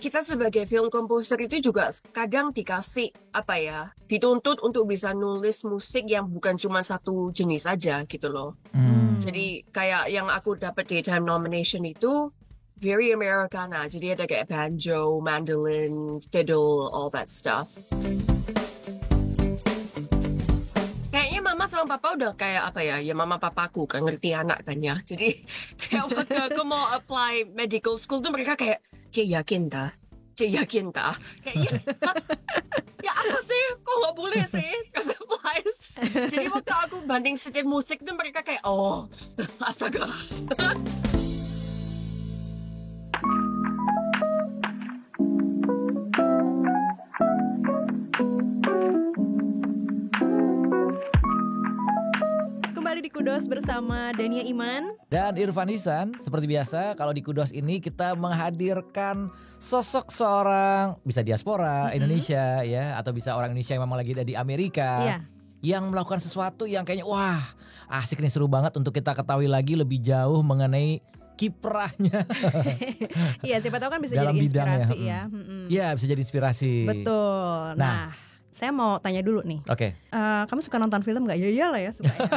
kita sebagai film komposer itu juga kadang dikasih dituntut untuk bisa nulis musik yang bukan cuma satu jenis aja gitu loh. Jadi kayak yang aku dapat Daytime nomination itu very Americana. Jadi ada kayak banjo, mandolin, fiddle, all that stuff. Kayaknya mama sama papa udah kayak ya mama papaku kan ngerti anak kan ya. Jadi kayak waktu aku mau apply medical school tuh mereka kayak, Cik yakin dah? Kayak ya apa sih? Kok nggak boleh sih? Surprise. Jadi waktu aku banding setir musik tuh mereka kayak, oh astaga. Kembali di Kudos bersama Dania Iman dan Irfan Hisan. Seperti biasa, kalau di Kudos ini kita menghadirkan sosok seorang bisa diaspora Indonesia ya, atau bisa orang Indonesia yang memang lagi ada di Amerika, yang melakukan sesuatu yang kayaknya wah asik nih, seru banget untuk kita ketahui lagi lebih jauh mengenai kiprahnya. Iya, siapa tahu kan bisa jadi inspirasi ya. Iya, bisa jadi inspirasi. Betul. Nah, saya mau tanya dulu nih. Oke. Kamu suka nonton film nggak? Ya iyalah ya, suka ya.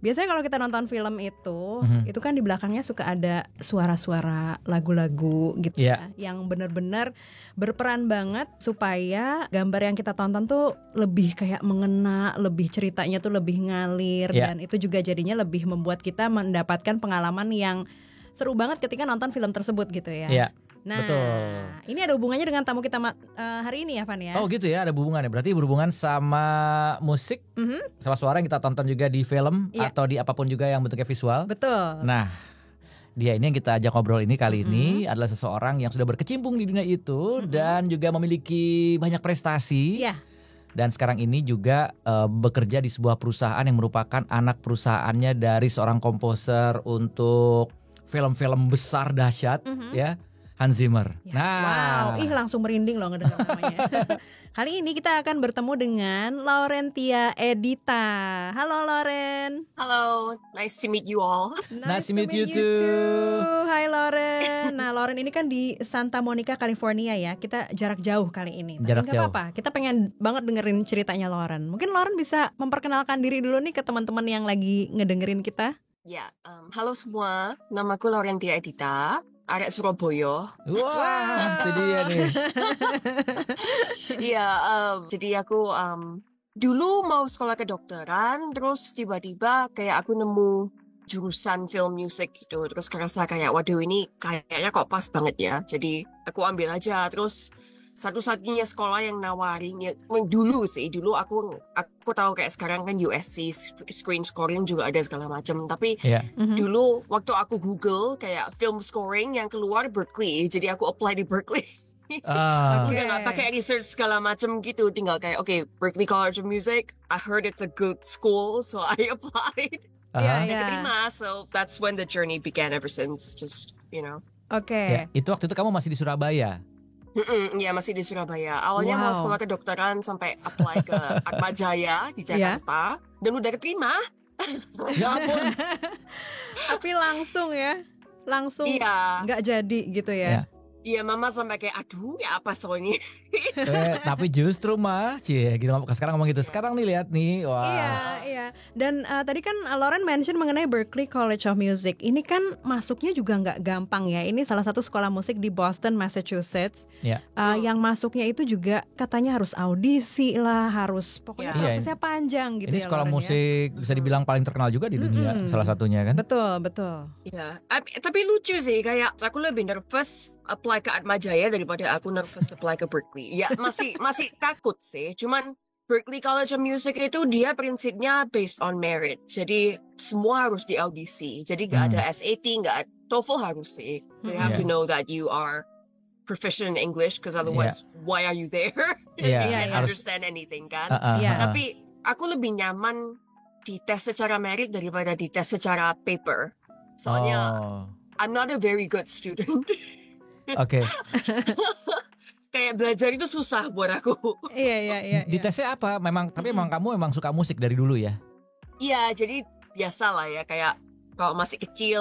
Biasanya kalau kita nonton film itu kan di belakangnya suka ada suara-suara lagu-lagu gitu ya, yang benar-benar berperan banget supaya gambar yang kita tonton tuh lebih kayak mengena, lebih ceritanya tuh lebih ngalir, dan itu juga jadinya lebih membuat kita mendapatkan pengalaman yang seru banget ketika nonton film tersebut gitu ya. Iya. Nah, betul. Ini ada hubungannya dengan tamu kita hari ini ya, Van ya? Oh gitu ya, ada hubungannya. Berarti berhubungan sama musik, sama suara yang kita tonton juga di film atau di apapun juga yang bentuknya visual. Betul. Nah, dia ini yang kita ajak ngobrol ini kali ini adalah seseorang yang sudah berkecimpung di dunia itu dan juga memiliki banyak prestasi. Iya. Dan sekarang ini juga bekerja di sebuah perusahaan yang merupakan anak perusahaannya dari seorang komposer untuk film-film besar dahsyat ya. Hans Zimmer. Ya, wow, langsung merinding loh ngedengar namanya. Kali ini kita akan bertemu dengan Laurentia Edita. Halo Lauren. Halo, nice to meet you all. Nice to meet you too. Hai Lauren. Nah, Lauren ini kan di Santa Monica, California ya. Kita jarak jauh kali ini. Tapi nggak apa-apa. Kita pengen banget dengerin ceritanya Lauren. Mungkin Lauren bisa memperkenalkan diri dulu nih ke teman-teman yang lagi ngedengerin kita. Ya, halo semua. Namaku Laurentia Edita. Arek Surabaya. Wah, itu dia nih. Iya, jadi aku dulu mau sekolah kedokteran, terus tiba-tiba kayak aku nemu jurusan film music gitu. Terus kerasa kayak waduh ini kayaknya kok pas banget ya. Jadi aku ambil aja. Terus satu-satunya sekolah yang nawarin ya, dulu aku tahu kayak sekarang kan USC screen scoring juga ada segala macam, tapi dulu waktu aku Google kayak film scoring yang keluar Berkeley, jadi aku apply di Berkeley. Aku nggak pakai research segala macam gitu, tinggal kayak Berkeley College of Music, I heard it's a good school, so I applied. Keterima, so that's when the journey began ever since, just you know. Ya, itu waktu itu kamu masih di Surabaya. Iya, masih di Surabaya. Awalnya mau sekolah kedokteran sampai apply ke Atmajaya di Jakarta dan udah keterima. Ya ampun. Tapi langsung nggak jadi gitu ya. Iya, mama sampai kayak aduh ya apa soalnya. Tapi justru gitu sekarang ngomong gitu. Sekarang nih lihat nih, wah. Iya. Dan tadi kan Lauren mention mengenai Berklee College of Music. Ini kan masuknya juga nggak gampang ya. Ini salah satu sekolah musik di Boston, Massachusetts. Yang masuknya itu juga katanya harus audisi lah, harus pokoknya prosesnya panjang gitu. Ini sekolah musik bisa dibilang paling terkenal juga di dunia, salah satunya kan. Betul. Iya. Tapi lucu sih, kayak aku lebih nervous apply ke Atmajaya daripada aku nervous apply ke Berkeley. Ya masih takut sih. Cuman Berklee College of Music itu dia prinsipnya based on merit. Jadi semua harus diaudisi. Jadi gak ada SAT, gak ada TOEFL harus sih. You have to know that you are proficient in English, because otherwise why are you there? You can't understand anything kan. Tapi aku lebih nyaman dites secara merit daripada dites secara paper. Soalnya I'm not a very good student. Oke. Kayak belajar itu susah buat aku. Iya. Di tesnya apa? Tapi kamu memang suka musik dari dulu ya? Iya, jadi biasa lah ya, kayak kalau masih kecil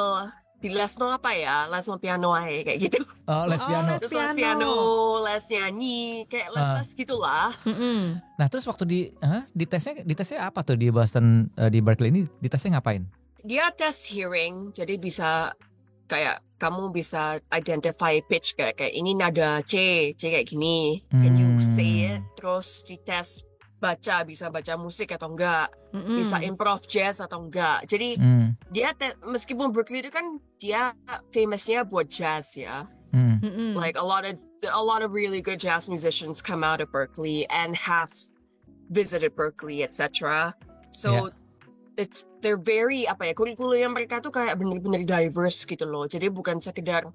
di lesno apa ya, lesno piano aja kayak gitu. Oh, les piano. les Terus les piano, les nyanyi, kayak les gitulah. Nah, terus waktu di tesnya apa tuh di Boston, di Berkeley ini di tesnya ngapain? Dia tes hearing, jadi bisa kayak kamu bisa identify pitch kayak ini nada C kayak gini. Can you say it? Terus dites bisa baca musik atau enggak, bisa improv jazz atau enggak. Jadi dia meskipun Berkeley itu kan dia famousnya buat jazz ya. Like a lot of really good jazz musicians come out of Berkeley and have visited Berkeley, etc. So they're very kurikulum mereka tuh kayak bener-bener diverse gitu loh. Jadi bukan sekedar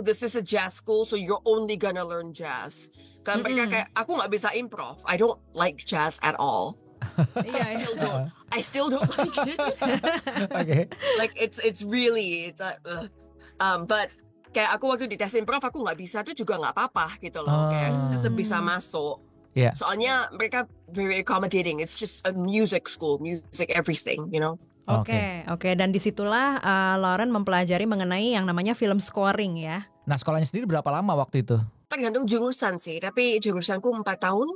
this is a jazz school so you're only gonna learn jazz. Kan mereka kayak aku nggak bisa improv. I don't like jazz at all. I still don't like it. Okay. Like it's but kayak aku waktu di tes improv aku nggak bisa tuh juga nggak apa-apa gitu loh. Kayak tetap bisa masuk. Yeah. Soalnya mereka very accommodating. It's just a music school, music everything, you know. Oke. Dan disitulah Lauren mempelajari mengenai yang namanya film scoring ya. Nah, sekolahnya sendiri berapa lama waktu itu? Tergantung jurusan sih, tapi jurusanku 4 tahun.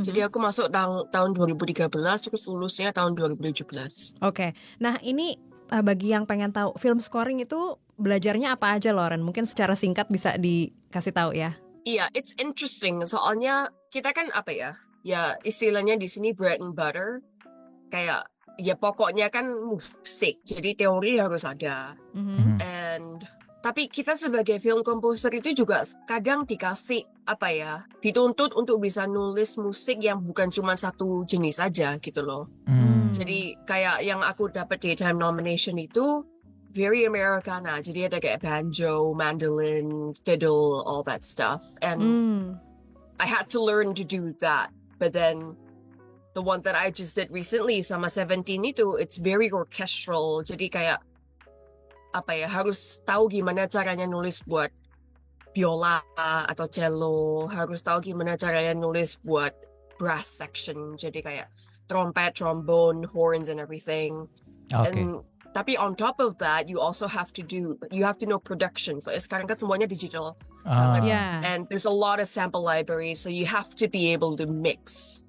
Jadi aku masuk tahun 2013, terus lulusnya tahun 2017. Oke. Nah, ini bagi yang pengen tahu film scoring itu belajarnya apa aja, Lauren? Mungkin secara singkat bisa dikasih tahu ya. Iya, it's interesting. Soalnya kita kan ya istilahnya di sini bread and butter. Kayak ya pokoknya kan musik. Jadi teori harus ada. Tapi kita sebagai film komposer itu juga kadang dikasih dituntut untuk bisa nulis musik yang bukan cuma satu jenis aja gitu loh. Jadi kayak yang aku dapat daytime nomination itu very Americana. Jadi ada kayak banjo, mandolin, fiddle, all that stuff. And I had to learn to do that. But then the one that I just did recently sama 17 itu, it's very orchestral. Jadi kayak harus tahu gimana caranya nulis buat biola atau cello, harus tahu gimana caranya nulis buat brass section, jadi kayak trompet, trombone, horns and everything. And tapi on top of that you have to know production. So sekarang kan semuanya digital. And there's a lot of sample libraries, so you have to be able to mix.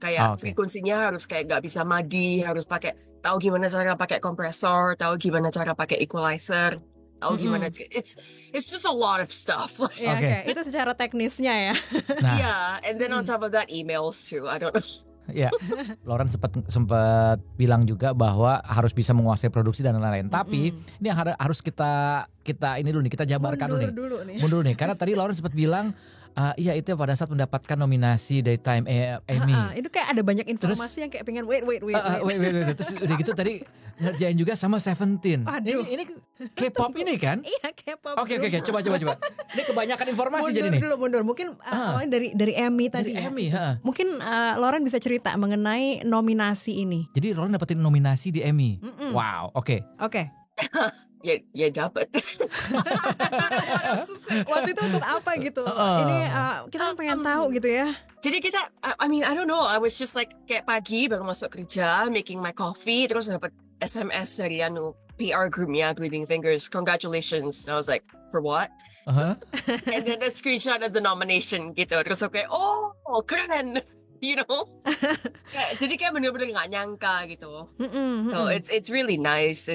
Kayak frekuensinya harus kayak gak bisa madi, harus tahu gimana cara pakai kompresor, tahu gimana cara pakai equalizer, tahu gimana it's just a lot of stuff. Itu secara teknisnya ya. And then on top of that emails too. I don't know. Lauren sempat bilang juga bahwa harus bisa menguasai produksi dan lain-lain. Tapi ini yang harus kita ini dulu nih, kita jabarkan dulu nih. Mundur nih. Karena tadi Lauren sempat bilang iya itu pada saat mendapatkan nominasi Daytime Emmy. Itu kayak ada banyak informasi yang kayak pengen wait. Terus udah gitu tadi ngerjain juga sama 17. Ini K-pop ini kan? Iya, K-pop. Oke, coba. Ini kebanyakan informasi jadi nih. Mundur. Mungkin awalnya dari Emmy tadi. Dari Emmy, Mungkin Lauren bisa cerita mengenai nominasi ini. Jadi Lauren dapetin nominasi di Emmy. Wow, oke. Ya dapat. Waktu itu untuk apa gitu? Ini kita pengen tahu gitu ya. Jadi kita, I don't know. I was just like kayak pagi baru masuk kerja, making my coffee, terus dapat SMS dari PR groupnya Bleeding Fingers. Congratulations. And I was like, for what? And then a screenshot of the nomination gitu. Terus aku kayak, keren. You know? Jadi kayak bener-bener gak nyangka gitu. So it's really nice.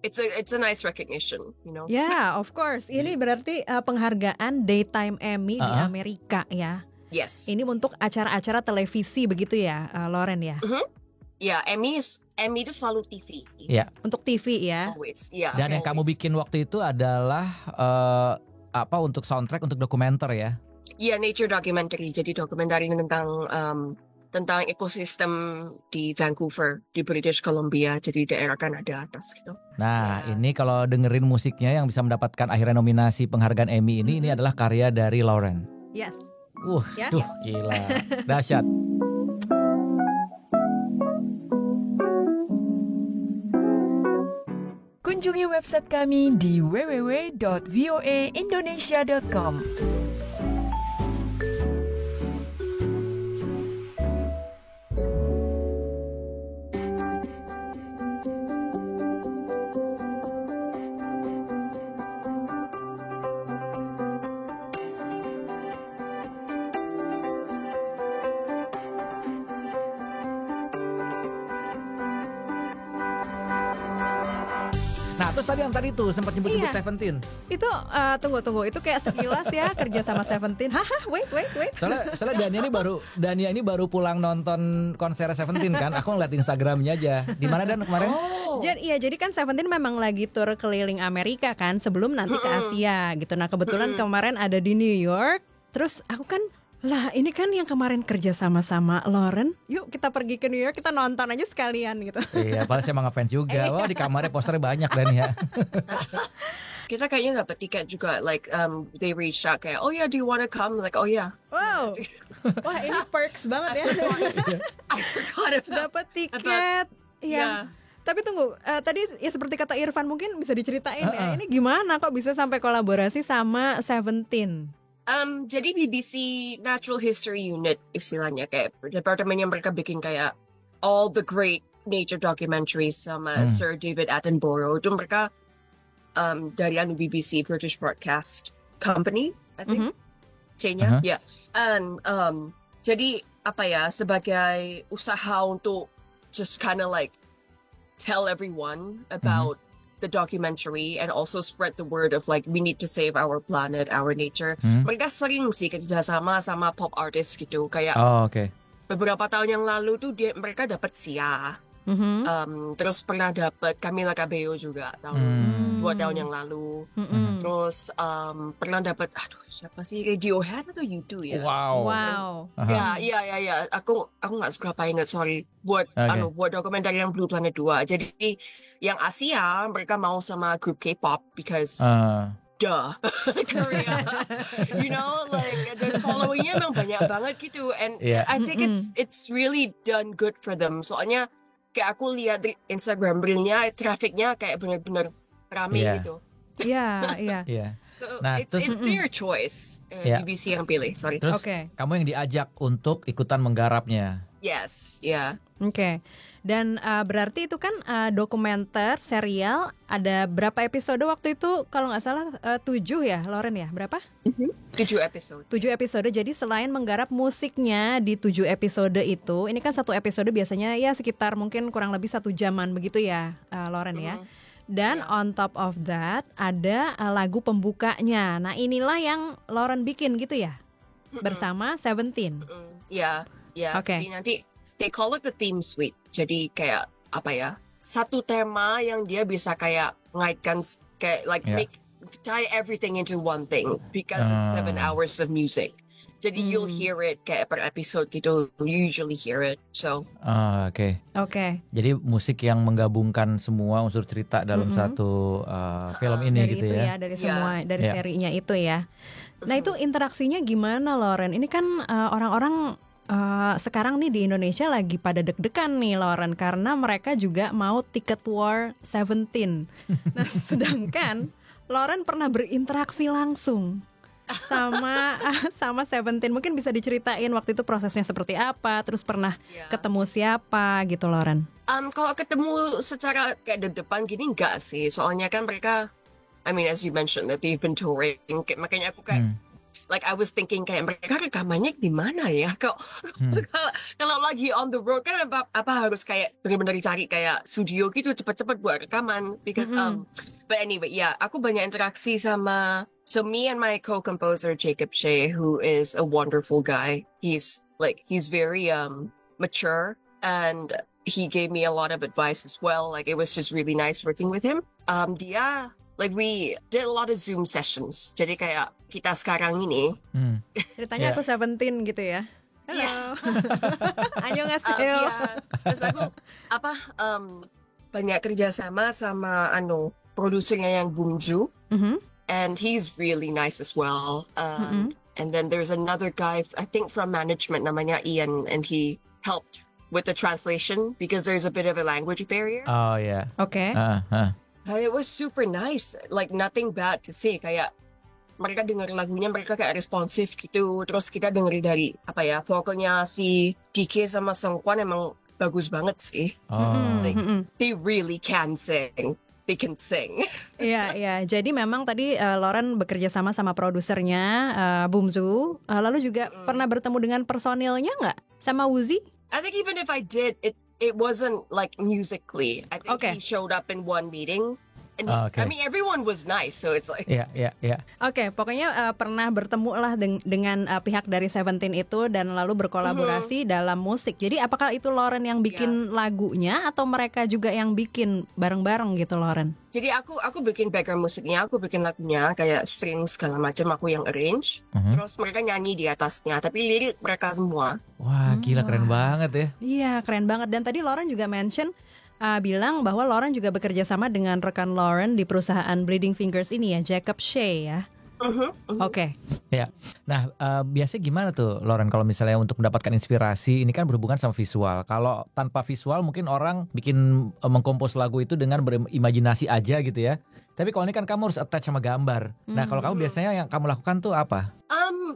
It's a nice recognition, you know. Yeah, of course. Ini berarti penghargaan Daytime Emmy di Amerika ya. Yes. Ini untuk acara-acara televisi begitu ya, Lauren ya. Ya, Emmy itu selalu TV. Ya. Untuk TV ya. Always. Yeah. Dan yang kamu bikin waktu itu adalah untuk soundtrack untuk dokumenter ya. Iya, nature documentary. Jadi dokumenter tentang ekosistem di Vancouver, di British Columbia, jadi daerah Kanada atas gitu. Nah, ini kalau dengerin musiknya yang bisa mendapatkan akhirnya nominasi penghargaan Emmy ini adalah karya dari Lauren. Yes. Gila, dahsyat. Kunjungi website kami di www.voaindonesia.com. terus tadi yang tadi tuh sempat nyebut-nyebut Seventeen. Itu tunggu itu kayak sekilas ya kerja sama Seventeen. Haha, wait. Soalnya Dania ini baru pulang nonton konser Seventeen kan. Aku ngeliat Instagramnya aja. Di mana Dan kemarin? Jadi kan Seventeen memang lagi tur keliling Amerika kan sebelum nanti ke Asia gitu. Nah kebetulan kemarin ada di New York. Terus aku kan lah ini kan yang kemarin kerja sama Lauren. Yuk kita pergi ke New York, kita nonton aja sekalian gitu. Iya, padahal saya emang ngefans juga. Wah di kamarnya posternya banyak Dan ya. Kita kayaknya dapat tiket juga, like they reached out kayak, oh yeah, do you wanna come? Like, oh yeah. Wow. Wah ini perks banget ya. I forgot about dapat tiket. Iya. Tapi tunggu, tadi ya seperti kata Irfan mungkin bisa diceritain ya. Ini gimana kok bisa sampai kolaborasi sama Seventeen? Jadi BBC Natural History Unit istilahnya, kayak departemen yang mereka bikin kayak all the great nature documentaries sama Sir David Attenborough. Itu mereka dari BBC, British Broadcast Company, I think C-nya, ya. And jadi apa ya, sebagai usaha untuk just kind of like tell everyone about the documentary and also spread the word of like we need to save our planet, our nature. Mereka sering sih kerjasama sama pop artist gitu, kayak beberapa tahun yang lalu tuh mereka dapat Sia. Terus pernah dapat Camila Cabello juga tahun 2 tahun yang lalu. Terus pernah dapat siapa sih, Radiohead atau U2 ya? Wow. Ya. Aku nggak seberapa ingat, sorry. Buat dokumenter yang Blue Planet 2. Jadi yang Asia mereka mau sama grup K-pop because duh, Korea, you know, like dan followingnya emang banyak banget gitu, and I think it's really done good for them. Soalnya kayak aku lihat di Instagram reelnya, trafficnya kayak benar-benar rame gitu. Iya. Nah, it's their choice. BBC yang pilih, sorry. Terus kamu yang diajak untuk ikutan menggarapnya. Yes, Oke. Dan berarti itu kan dokumenter serial, ada berapa episode waktu itu? Kalau nggak salah 7 ya, Lauren ya? Berapa? 7 episode. 7 episode. Jadi selain menggarap musiknya di 7 episode itu, ini kan satu episode biasanya ya sekitar mungkin kurang lebih 1 jaman begitu ya, Lauren ya. Dan on top of that ada lagu pembukanya. Nah inilah yang Lauren bikin gitu ya, bersama Seventeen. Jadi nanti they call it the theme suite. Jadi kayak apa ya, satu tema yang dia bisa kayak ngaitkan kayak like tie everything into one thing because it's 7 hours of music. Jadi you'll hear it kayak per episode gitu. You usually hear it. So Oke. Jadi musik yang menggabungkan semua unsur cerita dalam satu film ini dari gitu itu ya. Dari semua dari serinya itu ya. Nah itu interaksinya gimana Lauren? Ini kan orang-orang sekarang nih di Indonesia lagi pada deg-degan nih Lauren, karena mereka juga mau tiket war Seventeen. Nah sedangkan Lauren pernah berinteraksi langsung sama Seventeen. Mungkin bisa diceritain waktu itu prosesnya seperti apa, terus pernah ketemu siapa gitu Lauren? Kalau ketemu secara kayak depan gini enggak sih, soalnya kan mereka, I mean as you mentioned that they've been touring, makanya aku kayak like I was thinking kayak mereka rekamannya di mana ya? Kalau lagi on the road kan apa harus kayak benar-benar cari kayak studio gitu cepet-cepet buat rekaman because but anyway aku banyak interaksi sama, so me and my co-composer Jacob Shea, who is a wonderful guy. He's very mature and he gave me a lot of advice as well. Like it was just really nice working with him. Dia like we did a lot of Zoom sessions. Jadi kayak kita sekarang ini ceritanya aku Seventeen gitu ya. Halo. Annyeonghaseyo. Terus aku banyak kerjasama sama produsernya yang Bumju. And he's really nice as well. And then there's another guy I think from management namanya Ian, and he helped with the translation because there's a bit of a language barrier. Oh yeah. Okay. It was super nice, like nothing bad to say. Kayak mereka denger lagunya, mereka kayak responsif gitu. Terus kita denger dari vokalnya si DK sama Seungkwan emang bagus banget sih. They really can sing. They can sing. Iya. Jadi memang tadi Lauren bekerja sama produsernya Bumzu. Lalu juga pernah bertemu dengan personilnya nggak? Sama Woozi? I think even if I did, it wasn't like musically. I think he showed up in one meeting And I mean, everyone was nice, so it's like. Oke, pokoknya pernah bertemu lah dengan pihak dari Seventeen itu dan lalu berkolaborasi dalam musik. Jadi apakah itu Lauren yang bikin lagunya atau mereka juga yang bikin bareng-bareng gitu, Lauren? Jadi aku bikin background musiknya, aku bikin lagunya kayak string segala macam, aku yang arrange. Terus mereka nyanyi di atasnya, tapi lirik mereka semua. Wah, gila keren banget ya. Iya, keren banget. Dan tadi Lauren juga mention bilang bahwa Lauren juga bekerja sama dengan rekan Lauren di perusahaan Bleeding Fingers ini ya, Jacob Shea ya. Oke. Ya. Nah, biasanya gimana tuh Lauren kalau misalnya untuk mendapatkan inspirasi, ini kan berhubungan sama visual. Kalau tanpa visual mungkin orang bikin mengkompos lagu itu dengan berimajinasi aja gitu ya. Tapi kalau ini kan kamu harus attach sama gambar. Nah, kalau kamu biasanya yang kamu lakukan tuh apa?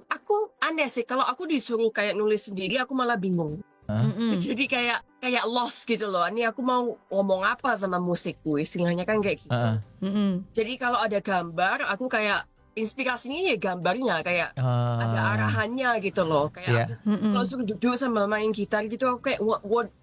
Aku aneh sih, kalau aku disuruh kayak nulis sendiri aku malah bingung. Jadi kayak lost gitu loh. Ini aku mau ngomong apa sama musikku, istilahnya kan kayak gitu. Jadi kalau ada gambar, aku kayak inspirasinya ya gambarnya, kayak ada arahannya gitu loh. Kayak kalau suruh duduk sama main gitar gitu, aku kayak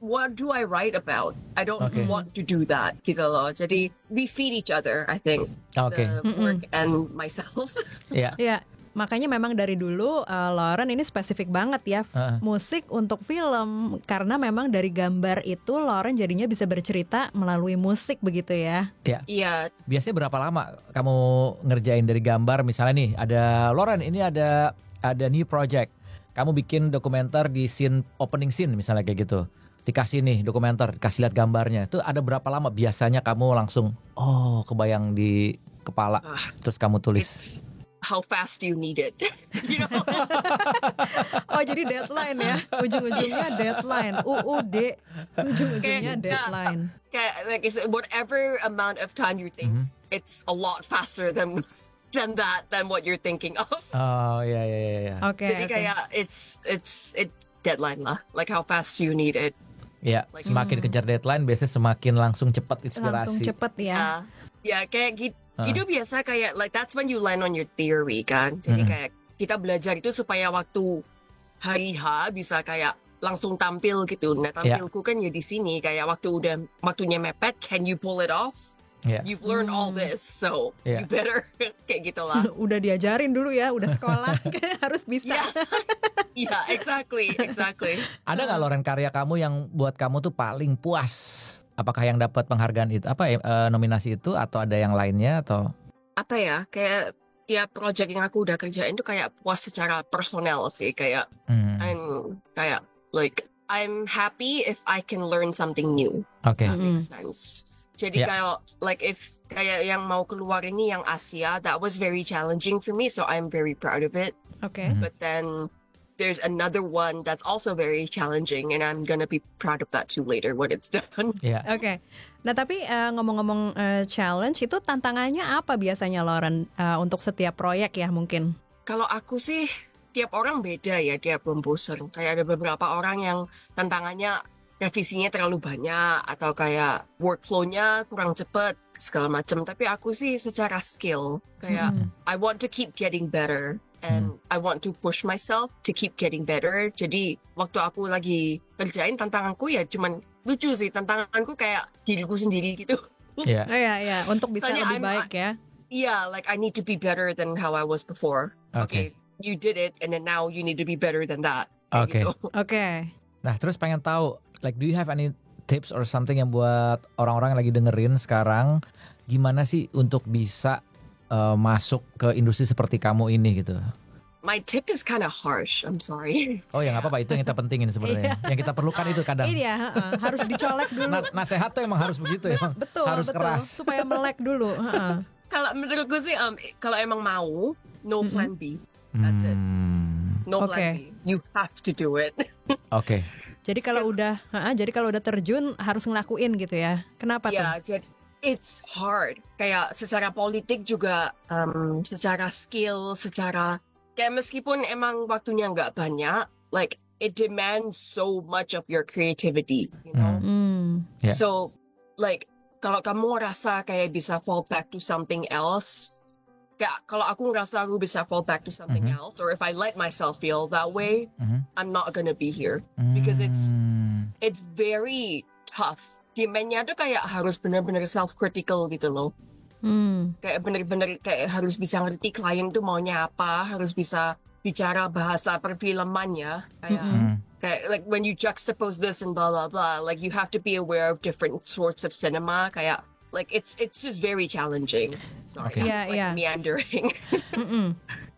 what do I write about? I don't want to do that gitu loh. Jadi we feed each other, I think. The work and myself. Iya. Makanya memang dari dulu Lauren ini spesifik banget ya musik untuk film, karena memang dari gambar itu Lauren jadinya bisa bercerita melalui musik begitu ya. Iya. Biasanya berapa lama kamu ngerjain dari gambar? Misalnya nih ada Lauren, ini ada new project, kamu bikin dokumenter di scene, opening scene misalnya kayak gitu, dikasih nih dokumenter, kasih lihat gambarnya, itu ada berapa lama biasanya kamu langsung kebayang di kepala terus kamu tulis? How fast do you need it? You know? Jadi deadline ya, ujung-ujungnya deadline. UUD, ujung-ujungnya deadline. Like whatever amount of time you think, it's a lot faster than what you're thinking of. Oh yeah. Jadi kayak it's deadline lah. Like how fast you need it. Ya, semakin kejar deadline biasanya semakin langsung cepat inspirasi. Langsung cepat ya. Ya kayak gitu. Itu biasa kayak like that's when you land on your theory kan. Jadi kayak kita belajar itu supaya waktu hari H bisa kayak langsung tampil gitu. Nah tampilku kan ya di sini kayak waktunya mepet, can you pull it off? You've learned all this, so you better kayak gitulah. Udah diajarin dulu ya, udah sekolah, kayak harus bisa. Yeah, exactly. Ada nggak Lauren karya kamu yang buat kamu tuh paling puas? Apakah yang dapat penghargaan itu nominasi itu atau ada yang lainnya atau? Apa ya, kayak tiap project yang aku udah kerjain tuh kayak puas secara personal sih, kayak I'm happy if I can learn something new. That makes sense. Jadi kayak yang mau keluar ini yang Asia, that was very challenging for me, so I'm very proud of it. But then there's another one that's also very challenging, and I'm gonna be proud of that too later when it's done. Nah tapi ngomong-ngomong challenge, itu tantangannya apa biasanya Lauren untuk setiap proyek ya mungkin? Kalau aku sih tiap orang beda ya, tiap komposer. Kayak ada beberapa orang yang tantangannya revisinya terlalu banyak atau kayak workflow-nya kurang cepat segala macam. Tapi aku sih secara skill kayak I want to keep getting better. And I want to push myself to keep getting better. Jadi waktu aku lagi kerjain tantanganku ya cuman lucu sih. Tantanganku kayak diriku sendiri gitu. Iya. Untuk bisa lebih baik ya. Yeah, like I need to be better than how I was before. Okay. You did it and then now you need to be better than that. Gitu. Nah terus pengen tahu, like do you have any tips or something yang buat orang-orang yang lagi dengerin sekarang, gimana sih untuk bisa masuk ke industri seperti kamu ini gitu? My tip is kind of harsh. I'm sorry. Oh ya nggak apa-apa, itu yang kita pentingin sebenarnya. Yang kita perlukan itu kadang. Iya, harus dicolek dulu. Nasehat tuh emang harus begitu ya. Betul. Keras. Supaya melek dulu. Kalau menurutku sih, kalau emang mau, no plan B. That's it. No plan B. You have to do it. Jadi kalau udah terjun harus ngelakuin gitu ya. Kenapa tuh? Jadi it's hard. Kayak secara politik juga, secara skill, kayak meskipun emang waktunya nggak banyak, like it demands so much of your creativity, you know. So like kalau kamu rasa kayak bisa fall back to something else, kayak kalau aku ngerasa aku bisa fall back to something else, or if I let myself feel that way, I'm not gonna be here because it's very tough. Demandnya tuh kayak harus benar-benar self-critical gitu loh. Kayak bener-bener kayak harus bisa ngerti klien tuh maunya apa, harus bisa bicara bahasa perfilman ya. Kayak like when you juxtapose this and blah blah blah, like you have to be aware of different sorts of cinema. Kayak like it's just very challenging. Sorry, meandering.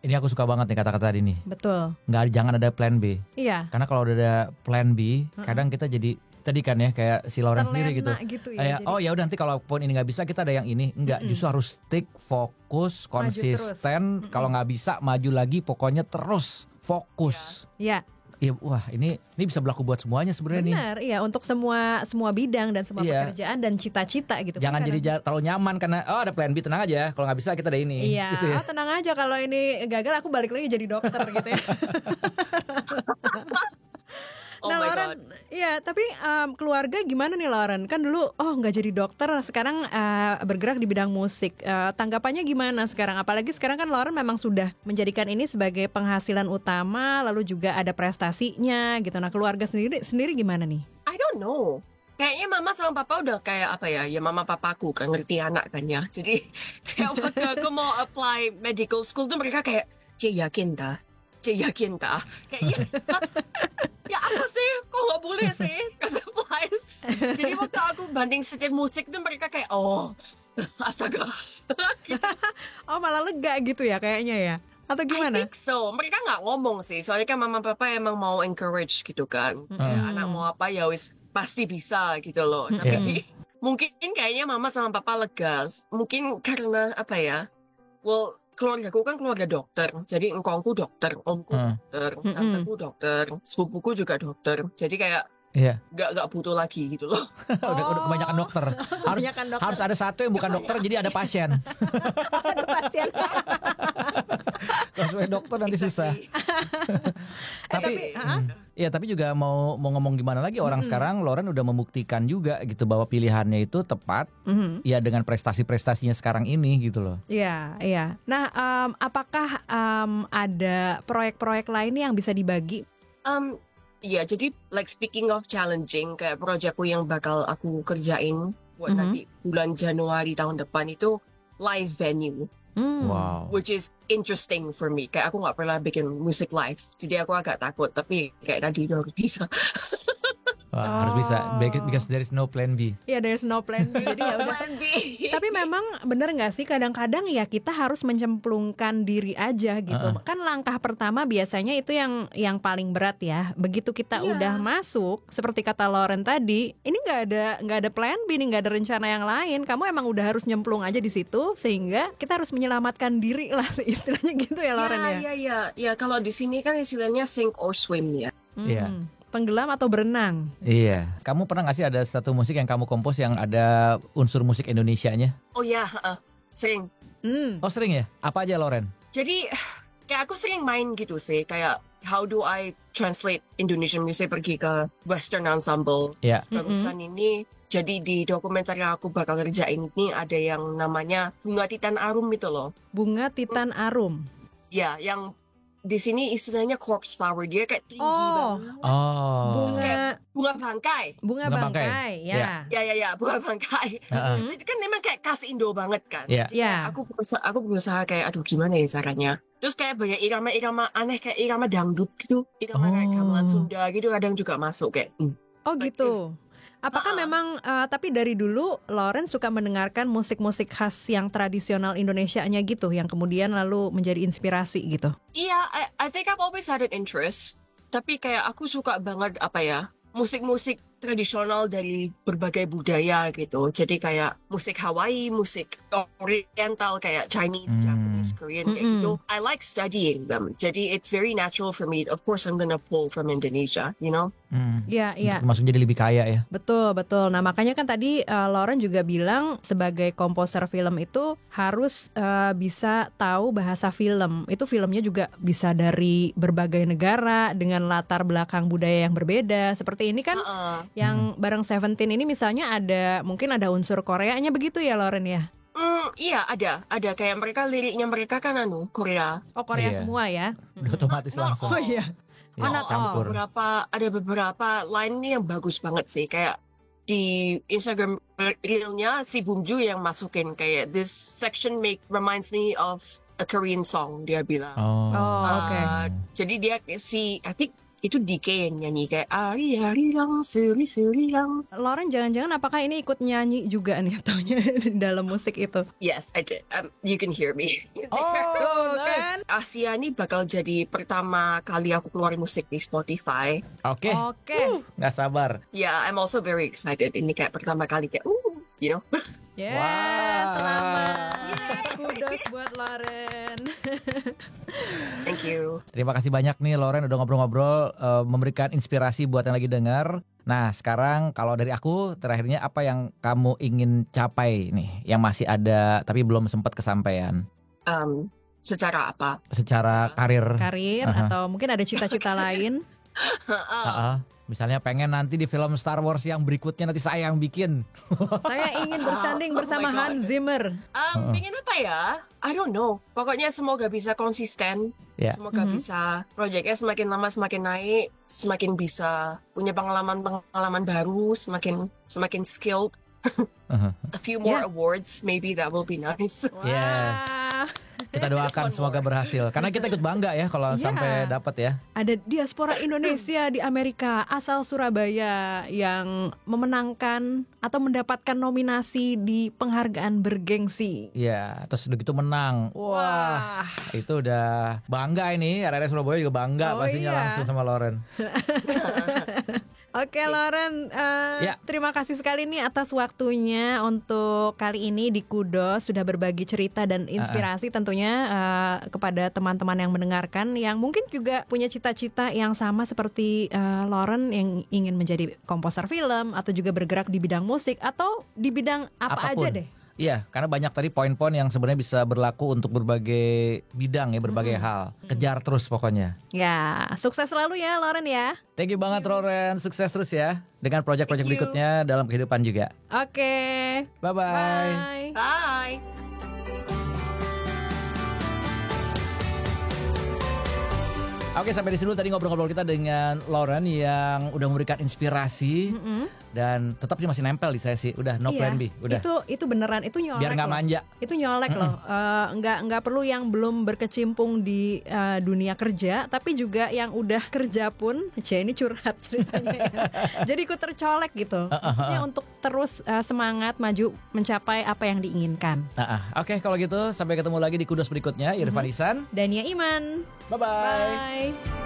Ini aku suka banget nih kata-kata tadi nih. Betul. Jangan ada plan B. Iya. Karena kalau udah ada plan B, kadang kita jadi tadi kan ya kayak si Lauren sendiri gitu. Ya, oh ya udah nanti kalaupun ini nggak bisa kita ada yang ini. Enggak, justru harus stick, fokus, konsisten. Kalau nggak bisa maju lagi, pokoknya terus fokus. Iya. Iya, wah ini bisa berlaku buat semuanya sebenarnya nih. Benar, iya untuk semua bidang dan semua pekerjaan dan cita-cita gitu. Jangan jadi terlalu nyaman karena ada plan B, tenang aja. Kalau nggak bisa kita ada ini. Iya, gitu ya. Tenang aja kalau ini gagal aku balik lagi jadi dokter gitu ya. Nah Lauren, ya tapi keluarga gimana nih Lauren? Kan dulu nggak jadi dokter, sekarang bergerak di bidang musik. Tanggapannya gimana sekarang? Apalagi sekarang kan Lauren memang sudah menjadikan ini sebagai penghasilan utama, lalu juga ada prestasinya gitu. Nah keluarga sendiri gimana nih? I don't know. Kayaknya mama sama papa udah kayak apa ya? Ya mama papaku kan ngerti anak kan ya. Jadi kayak waktu aku mau apply medical school tuh mereka kayak, yakin dah. Kayak ya apa sih? Kok nggak boleh sih? Surprise. Jadi waktu aku banding setir musik tuh mereka kayak astaga. Gitu. Malah lega gitu ya kayaknya ya? Atau gimana? I think so. Mereka nggak ngomong sih. Soalnya kan mama papa emang mau encourage gitu kan. Kayak anak mau apa ya wis pasti bisa gitu loh. Tapi mungkin kayaknya mama sama papa lega. Mungkin karena apa ya? Well, keluargaku kan keluarga dokter, jadi engkongku dokter, omku dokter, tanteku dokter, sepupuku juga dokter, jadi kayak nggak butuh lagi gitu loh. Udah kebanyakan dokter. Harus ada satu yang bukan dokter, jadi ada pasien. Ada pasien. Kalau sebagai dokter nanti susah. Tapi juga mau ngomong gimana lagi orang sekarang, Lauren udah membuktikan juga gitu bahwa pilihannya itu tepat. Ya dengan prestasi-prestasinya sekarang ini gitu loh. Iya. Nah, apakah ada proyek-proyek lain yang bisa dibagi? Iya, jadi like speaking of challenging, kayak proyekku yang bakal aku kerjain buat nanti bulan Januari tahun depan itu live venue. Wow. Which is interesting for me. Kayak aku nggak pernah bikin musik live, jadi aku agak takut. Tapi kayak tadi udah bisa. Harus bisa, because there is no plan B. Iya, there is no plan B. Jadi ya udah. Tapi memang bener nggak sih kadang-kadang ya kita harus mencemplungkan diri aja gitu. Kan langkah pertama biasanya itu yang paling berat ya. Begitu kita udah masuk, seperti kata Lauren tadi, ini nggak ada plan B, ini nggak ada rencana yang lain. Kamu emang udah harus nyemplung aja di situ, sehingga kita harus menyelamatkan diri lah istilahnya gitu ya Lauren ya. Iya. Kalau di sini kan istilahnya sink or swim ya. Iya. Tenggelam atau berenang. Iya. Kamu pernah gak sih ada satu musik yang kamu kompos yang ada unsur musik Indonesianya? Oh ya, sering. Oh sering ya? Apa aja Lauren? Jadi kayak aku sering main gitu sih. Kayak how do I translate Indonesian music pergi ke Western ensemble. Barusan ini jadi di dokumenter yang aku bakal kerjain ini ada yang namanya Bunga Titan Arum itu loh. Bunga Titan Arum. Ya, yang di sini istilahnya corpse flower, dia kayak tinggi banget. Bunga bangkai. Bunga bangkai, ya. Ya, bunga bangkai. Itu kan memang kayak khas Indo banget kan. Aku berusaha kayak aduh gimana ya caranya. Terus kayak banyak irama-irama aneh kayak irama dangdut gitu, irama kayak gamelan Sunda gitu kadang juga masuk kayak. Oh gitu. Apakah memang tapi dari dulu Lauren suka mendengarkan musik-musik khas yang tradisional Indonesianya gitu yang kemudian lalu menjadi inspirasi gitu? Iya, I think I've always had an interest. Tapi kayak aku suka banget musik-musik tradisional dari berbagai budaya gitu. Jadi kayak musik Hawaii, musik Oriental kayak Chinese, Japanese, Korean kayak gitu. I like studying them. Jadi it's very natural for me. Of course I'm gonna pull from Indonesia, you know? Iya. Masuk jadi lebih kaya ya. Betul. Nah makanya kan tadi Lauren juga bilang sebagai komposer film itu harus bisa tahu bahasa film. Itu filmnya juga bisa dari berbagai negara dengan latar belakang budaya yang berbeda. Seperti ini kan yang bareng Seventeen ini misalnya mungkin ada unsur Koreanya begitu ya Lauren ya? Iya ada kayak liriknya mereka kan Korea. Oh Korea semua ya? Udah otomatis langsung. Oh iya. Campur. Ada beberapa line nih yang bagus banget sih kayak di Instagram Reel-nya si Bumju yang masukin kayak this section reminds me of a Korean song, dia bilang. Oke. Jadi dia I think itu DK yang nyanyi kayak ari-ari-lang, suri-suri-lang. Lauren, jangan-jangan apakah ini ikut nyanyi juga nih taunya dalam musik itu? Yes, I did. You can hear me. Kan? Asia ini bakal jadi pertama kali aku keluarin musik di Spotify. Oke. Nggak sabar. Yeah, I'm also very excited. Ini kayak pertama kali kayak, you know. Selamat. Kudos buat Lauren. Thank you. Terima kasih banyak nih Lauren udah ngobrol-ngobrol, memberikan inspirasi buat yang lagi dengar. Nah sekarang kalau dari aku terakhirnya apa yang kamu ingin capai nih yang masih ada tapi belum sempat kesampaian? Secara apa? Secara karir atau mungkin ada cita-cita lain? Misalnya pengen nanti di film Star Wars yang berikutnya nanti saya yang bikin. Saya ingin bersanding bersama Hans Zimmer. Pengen apa ya? I don't know. Pokoknya semoga bisa konsisten. Semoga bisa proyeknya semakin lama semakin naik, semakin bisa punya pengalaman baru, semakin skilled. A few more awards, maybe that will be nice. Kita doakan semoga berhasil. Karena kita ikut bangga ya kalau sampai dapat ya. Ada diaspora Indonesia di Amerika asal Surabaya yang memenangkan atau mendapatkan nominasi di penghargaan bergengsi. Iya, terus udah gitu menang. Wah, itu udah bangga ini. Area Surabaya juga bangga pastinya langsung sama Lauren. Oke Lauren, terima kasih sekali nih atas waktunya untuk kali ini di Kudos, sudah berbagi cerita dan inspirasi tentunya kepada teman-teman yang mendengarkan yang mungkin juga punya cita-cita yang sama seperti Lauren yang ingin menjadi komposer film atau juga bergerak di bidang musik atau di bidang apa aja deh. Iya, karena banyak tadi poin-poin yang sebenarnya bisa berlaku untuk berbagai bidang ya, berbagai hal. Kejar terus pokoknya. Ya, sukses selalu ya Lauren ya. Thank you banget Lauren, sukses terus ya dengan proyek-proyek berikutnya dalam kehidupan juga. Oke. Bye-bye. Bye. Oke, sampai di sini tadi ngobrol-ngobrol kita dengan Lauren yang udah memberikan inspirasi dan tetap dia masih nempel di saya sih. Udah no plan B, udah. Itu beneran, itu nyolek. Biar nggak manja. Itu nyolek loh. Nggak perlu yang belum berkecimpung di dunia kerja, tapi juga yang udah kerja pun. Ini curhat ceritanya ya. Jadi ikut tercolek gitu. Maksudnya untuk terus semangat maju mencapai apa yang diinginkan. Oke, kalau gitu sampai ketemu lagi di Kudos berikutnya. Irfan Ihsan Dania Iman. Bye-bye. Bye.